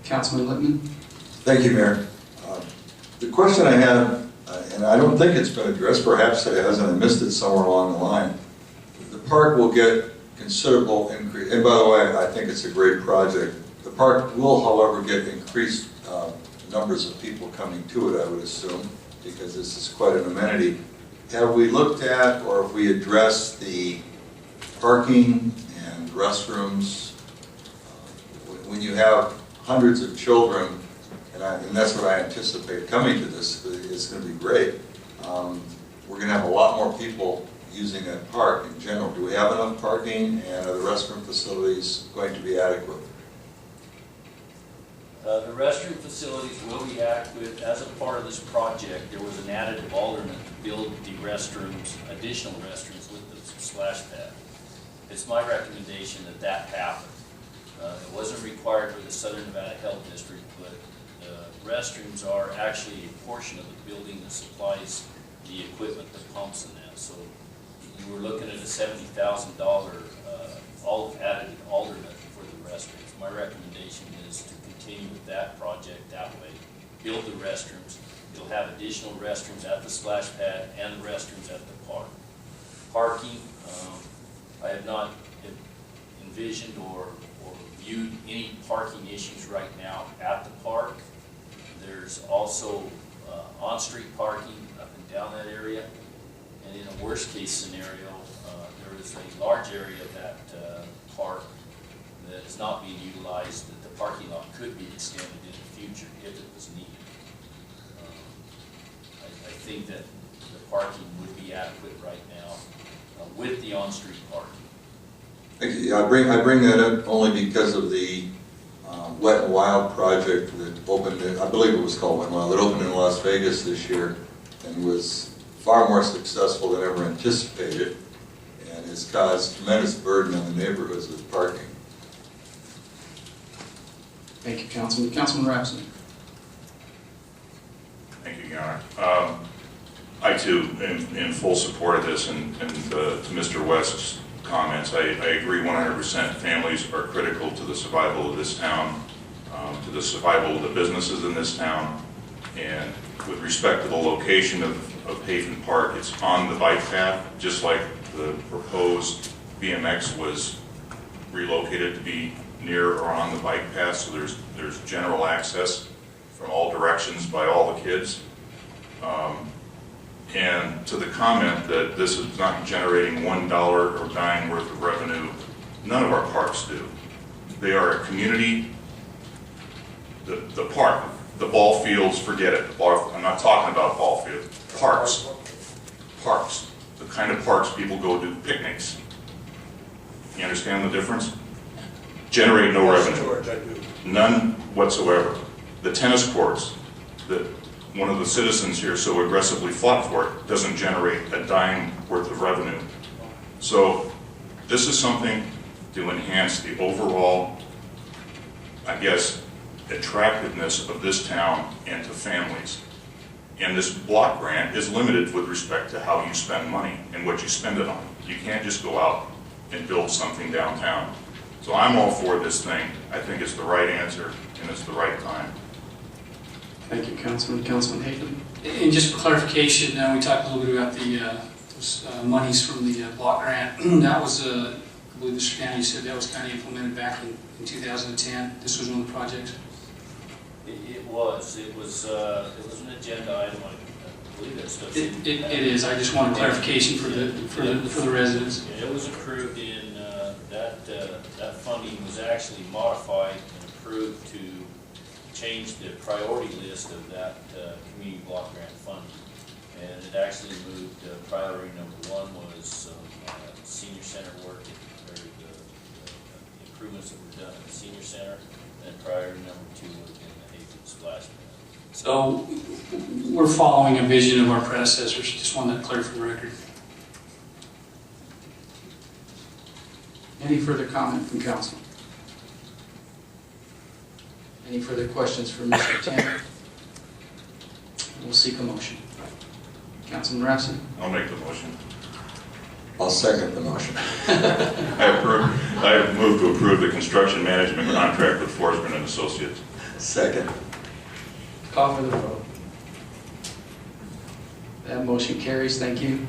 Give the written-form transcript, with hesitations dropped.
Councilman Littman. Thank you, Mayor. The question I have, and I don't think it's been addressed, perhaps it hasn't, I missed it somewhere along the line. The park will get considerable increase, and by the way, I think it's a great project. The park will, however, get increased numbers of people coming to it, I would assume, because this is quite an amenity. Have we looked at, or have we addressed the parking and restrooms? When you have hundreds of children, and that's what I anticipate coming to this, it's going to be great. We're going to have a lot more people using that park in general. Do we have enough parking, and are the restroom facilities going to be adequate? The restroom facilities will be adequate. As a part of this project, there was an added alternate to build the restrooms, additional restrooms with the splash pad. It's my recommendation that that happen. It wasn't required for the Southern Nevada Health District, but the restrooms are actually a portion of the building that supplies the equipment, the pumps and that. So you were looking at a $70,000 added alternate for the restrooms. My recommendation is to continue with that project that way. Build the restrooms. You'll have additional restrooms at the splash pad and the restrooms at the park. Parking, I have not envisioned or viewed any parking issues right now at the park. There's also on-street parking up and down that area. And in a worst-case scenario, there is a large area of that park that is not being utilized, that the parking lot could be extended in the future if it was needed. I think that the parking would be adequate right now with the on-street parking. I bring that up only because of the Wet and Wild project that opened, I believe it was called Wet and Wild, that opened in Las Vegas this year and was far more successful than ever anticipated, and has caused tremendous burden on the neighborhoods with parking. Thank you, Councilman. Councilman Rapson. Thank you, Your Honor. I too am in full support of this, and to Mr. West's comments, I agree 100%. Families are critical to the survival of this town, to the survival of the businesses in this town, and with respect to the location of Hafen Park, it's on the bike path, just like the proposed BMX was relocated to be near or on the bike path, so there's general access from all directions by all the kids. And to the comment that this is not generating $1 or dime worth of revenue, none of our parks do. They are a community, the park, the ball fields, forget it. I'm not talking about ball fields. Parks, the kind of parks people go do picnics. You understand the difference? Generate no revenue. George, I do. None whatsoever. The tennis courts that one of the citizens here so aggressively fought for it doesn't generate a dime worth of revenue. So this is something to enhance the overall, I guess, attractiveness of this town and to families. And this block grant is limited with respect to how you spend money and what you spend it on. You can't just go out and build something downtown. So I'm all for this thing. I think it's the right answer and it's the right time. Thank you, Councilman. Councilman Hayden. And just for clarification, we talked a little bit about the monies from the block grant. That was, I believe Mr. County said that was kind of implemented back in 2010. This was one of the projects. It was an agenda item. I believe that's what it is. I just wanted clarification for the residents. Yeah, it was approved in that funding was actually modified and approved to change the priority list of that community block grant funding, and it actually moved. Priority number one was senior center work, or the improvements that were done at the senior center, and priority number two was in the Hafen splash pad. So we're following a vision of our predecessors. Just want that clear for the record. Any further comment from council? Any further questions for Mr. Tanner? We'll seek a motion. Councilman Rapson? I'll make the motion. I'll second the motion. I move to approve the construction management contract with Forsman and Associates. Second. Call for the vote. That motion carries. Thank you.